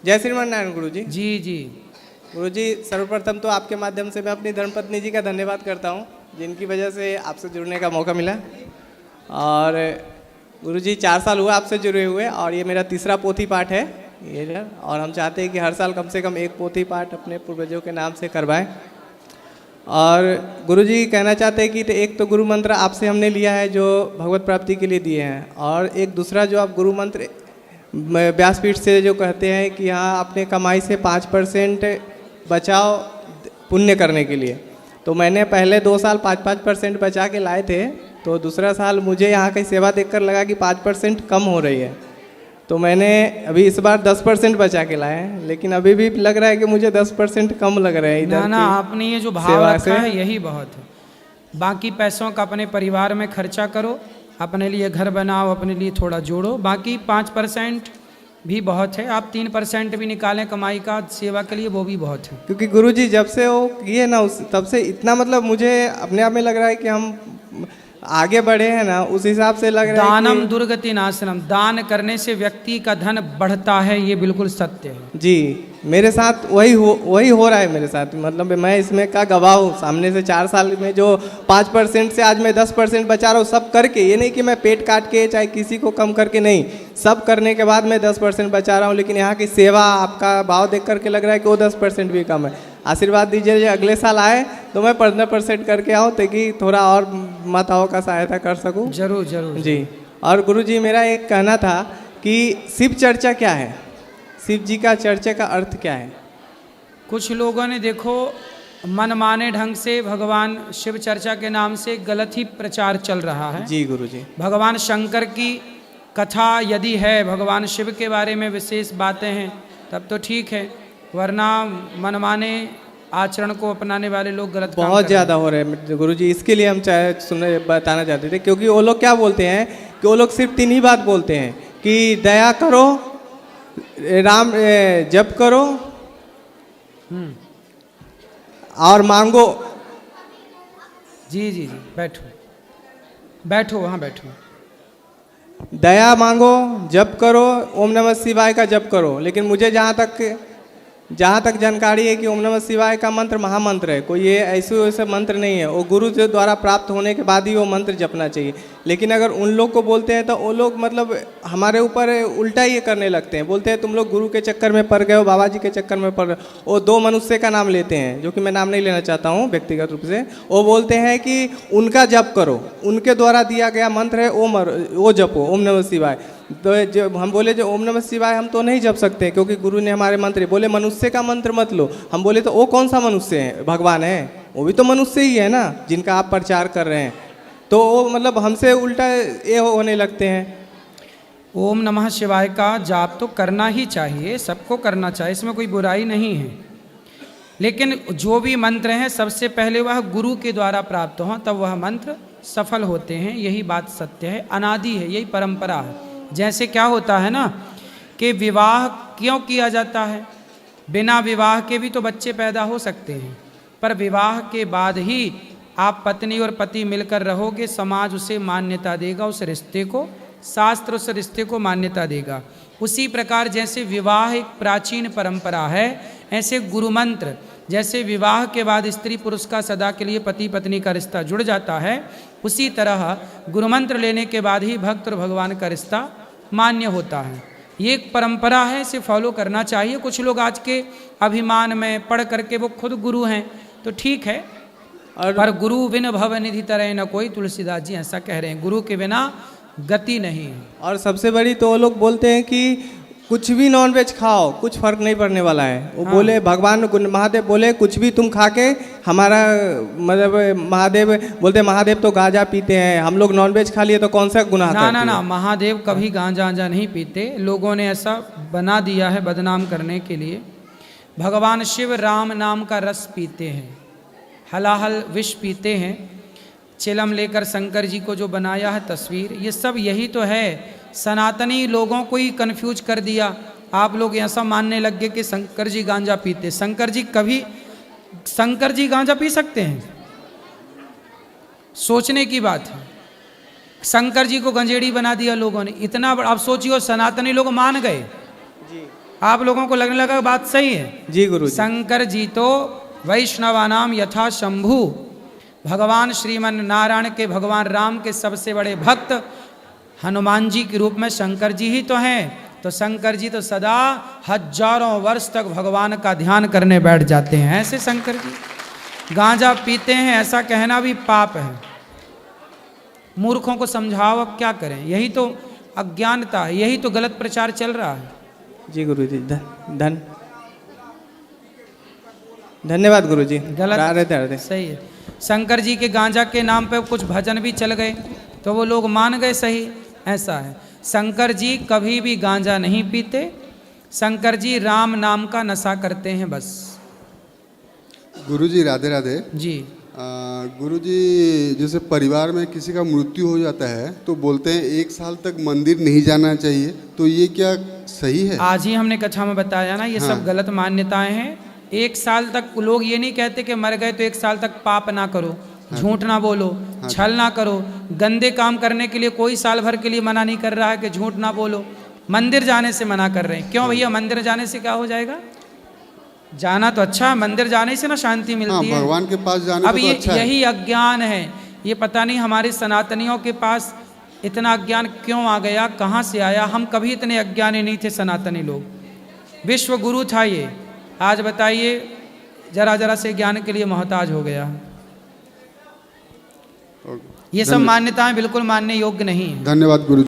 जय श्रीमान नारायण गुरु जी। जी जी। गुरु जी, सर्वप्रथम तो आपके माध्यम से मैं अपनी धर्मपत्नी जी का धन्यवाद करता हूँ, जिनकी वजह से आपसे जुड़ने का मौका मिला। और गुरु जी 4 साल हुआ आपसे जुड़े हुए, और ये मेरा तीसरा पोथी पाठ है ये। और हम चाहते हैं कि हर साल कम से कम एक पोथी पाठ अपने पूर्वजों के नाम से करवाएं। और गुरु जी कहना चाहते हैं कि एक तो गुरु मंत्र आपसे हमने लिया है जो भगवत प्राप्ति के लिए दिए हैं, और एक दूसरा जो आप गुरु मंत्र व्यासपीठ से जो कहते हैं कि हाँ अपने कमाई से 5% बचाओ पुण्य करने के लिए। तो मैंने पहले 2 साल 5% बचा के लाए थे, तो दूसरा साल मुझे यहाँ की सेवा देखकर लगा कि 5% कम हो रही है, तो मैंने अभी इस बार 10% बचा के लाए हैं, लेकिन अभी भी लग रहा है कि मुझे 10% कम लग रहा है इधर। ना आपने ये जो भाव रखा है यही बहुत है। बाकी पैसों का अपने परिवार में खर्चा करो, अपने लिए घर बनाओ, अपने लिए थोड़ा जोड़ो, बाकी 5% भी बहुत है। आप 3% भी निकालें कमाई का सेवा के लिए, वो भी बहुत है। क्योंकि गुरुजी जब से वो किए ना तब से इतना मतलब मुझे अपने आप में लग रहा है कि हम आगे बढ़े हैं ना, उस हिसाब से लग रहा है दानम दुर्गति नाशनम, दान करने से व्यक्ति का धन बढ़ता है, ये बिल्कुल सत्य है जी। मेरे साथ वही हो रहा है मेरे साथ, मतलब मैं इसमें का गवाह हूँ। सामने से 4 साल में जो 5% से आज मैं 10% बचा रहा हूँ, सब करके। ये नहीं कि मैं पेट काट के चाहे किसी को कम करके, नहीं, सब करने के बाद मैं 10% बचा रहा हूँ। लेकिन यहाँ की सेवा, आपका भाव देख करके लग रहा है कि वो 10% भी कम है। आशीर्वाद दीजिए जो अगले साल आए तो मैं 15% करके आऊँ, ताकि थोड़ा और माताओं का सहायता कर सकूँ। जरूर जरूर जी। और गुरु जी मेरा एक कहना था कि शिव चर्चा क्या है, शिव जी का चर्चा का अर्थ क्या है? कुछ लोगों ने देखो मनमाने ढंग से भगवान शिव चर्चा के नाम से गलत ही प्रचार चल रहा है। जी गुरु जी। भगवान शंकर की कथा यदि है, भगवान शिव के बारे में विशेष बातें हैं, तब तो ठीक है, वरना मनमाने आचरण को अपनाने वाले लोग गलत काम बहुत ज़्यादा हो रहे हैं गुरु जी। इसके लिए हम बताना चाहते थे, क्योंकि वो लोग क्या बोलते हैं कि वो लोग सिर्फ 3 ही बात बोलते हैं कि दया करो, राम जप करो और मांगो। जी जी जी, बैठो बैठो, वहाँ बैठो। दया मांगो, जप करो, ओम नमः शिवाय का जप करो। लेकिन मुझे जहाँ तक जानकारी है कि ओम नमः शिवाय का मंत्र महामंत्र है, कोई ये ऐसे मंत्र नहीं है। वो गुरु के द्वारा प्राप्त होने के बाद ही वो मंत्र जपना चाहिए। लेकिन अगर उन लोग को बोलते हैं तो वो लोग मतलब हमारे ऊपर उल्टा ये करने लगते हैं, बोलते हैं तुम लोग गुरु के चक्कर में पड़ गए हो, बाबा जी के चक्कर में पड़ रहे हो। वो 2 मनुष्य का नाम लेते हैं, जो कि मैं नाम नहीं लेना चाहता हूँ व्यक्तिगत रूप से। वो बोलते हैं कि उनका जप करो, उनके द्वारा दिया गया मंत्र है वो जपो, ओम नमः शिवाय। तो जो हम बोले जो ओम नमः शिवाय हम तो नहीं जप सकते, क्योंकि गुरु ने हमारे मंत्र बोले मनुष्य का मंत्र मत लो। हम बोले तो वो कौन सा मनुष्य है? भगवान है, वो भी तो मनुष्य ही है ना, जिनका आप प्रचार कर रहे हैं। तो वो मतलब हमसे उल्टा ये होने लगते हैं। ओम नमः शिवाय का जाप तो करना ही चाहिए, सबको करना चाहिए, इसमें कोई बुराई नहीं है। लेकिन जो भी मंत्र हैं सबसे पहले वह गुरु के द्वारा प्राप्त हो, तब वह मंत्र सफल होते हैं। यही बात सत्य है, अनादि है, यही परंपरा है। जैसे क्या होता है ना कि विवाह क्यों किया जाता है? बिना विवाह के भी तो बच्चे पैदा हो सकते हैं, पर विवाह के बाद ही आप पत्नी और पति मिलकर रहोगे, समाज उसे मान्यता देगा, उस रिश्ते को, शास्त्र उस रिश्ते को मान्यता देगा। उसी प्रकार जैसे विवाह एक प्राचीन परंपरा है, ऐसे गुरु मंत्र जैसे विवाह के बाद स्त्री पुरुष का सदा के लिए पति पत्नी का रिश्ता जुड़ जाता है, उसी तरह गुरु मंत्र लेने के बाद ही भक्त और भगवान का रिश्ता मान्य होता है। ये एक परंपरा है, इसे फॉलो करना चाहिए। कुछ लोग आज के अभिमान में पढ़ करके वो खुद गुरु हैं, तो ठीक है, पर गुरु बिन भव निधि तरह न कोई, तुलसीदास जी ऐसा कह रहे हैं, गुरु के बिना गति नहीं है। और सबसे बड़ी तो वो लोग बोलते हैं कि कुछ भी नॉनवेज खाओ, कुछ फर्क नहीं पड़ने वाला है। वो बोले भगवान महादेव बोले कुछ भी तुम खा के हमारा मतलब महादेव बोलते महादेव तो गांजा पीते हैं, हम लोग नॉनवेज खा लिए तो कौन सा गुनाह करते हैं? ना ना, महादेव कभी गांजा नहीं पीते, लोगों ने ऐसा बना दिया है बदनाम करने के लिए। भगवान शिव राम नाम का रस पीते हैं, हलाहल विष पीते हैं। चिलम लेकर शंकर जी को जो बनाया है तस्वीर, ये सब यही तो है। सनातनी लोगों को ही कन्फ्यूज कर दिया। आप लोग ऐसा मानने लग गए कि शंकर जी गांजा पीते। शंकर जी गांजा पी सकते हैं? सोचने की बात है। शंकर जी को गंजेड़ी बना दिया लोगों ने, इतना बड़ा। अब सोचियो, सनातनी लोग मान गए। आप लोगों को लगने लगा बात सही है। जी गुरु जी। शंकर जी तो वैष्णवानाम यथा शंभु, भगवान श्रीमन नारायण के, भगवान राम के सबसे बड़े भक्त हनुमान जी के रूप में शंकर जी ही तो हैं। तो शंकर जी तो सदा हजारों वर्ष तक भगवान का ध्यान करने बैठ जाते हैं। ऐसे शंकर जी गांजा पीते हैं, ऐसा कहना भी पाप है। मूर्खों को समझाओ, अब क्या करें, यही तो अज्ञानता है, यही तो गलत प्रचार चल रहा है। जी गुरु जी। धन्यवाद गुरु जी। गलत राधे। सही है। शंकर जी के गांजा के नाम पे कुछ भजन भी चल गए तो वो लोग मान गए, सही ऐसा है। शंकर जी कभी भी गांजा नहीं पीते, शंकर जी राम नाम का नशा करते हैं बस। गुरुजी राधे राधे। जी गुरुजी, जैसे परिवार में किसी का मृत्यु हो जाता है तो बोलते हैं 1 साल तक मंदिर नहीं जाना चाहिए, तो ये क्या सही है? आज ही हमने कथा में बताया ना, ये हाँ। सब गलत मान्यताएं हैं। 1 साल तक लोग ये नहीं कहते कि मर गए तो 1 साल तक पाप ना करो, झूठ ना बोलो, छल ना करो। गंदे काम करने के लिए कोई साल भर के लिए मना नहीं कर रहा है कि झूठ ना बोलो। मंदिर जाने से मना कर रहे हैं। क्यों भैया, मंदिर जाने से क्या हो जाएगा? जाना तो अच्छा है, मंदिर जाने से ना शांति मिलती है, भगवान के पास जाने अब से तो ये अच्छा है। यही अज्ञान है। ये पता नहीं हमारे सनातनियों के पास इतना अज्ञान क्यों आ गया, कहाँ से आया। हम कभी इतने अज्ञानी नहीं थे सनातनी लोग, विश्व गुरु था ये। आज बताइए, जरा जरा से ज्ञान के लिए मोहताज हो गया। ये सब मान्यताएं बिल्कुल मानने योग्य नहीं है। धन्यवाद गुरु।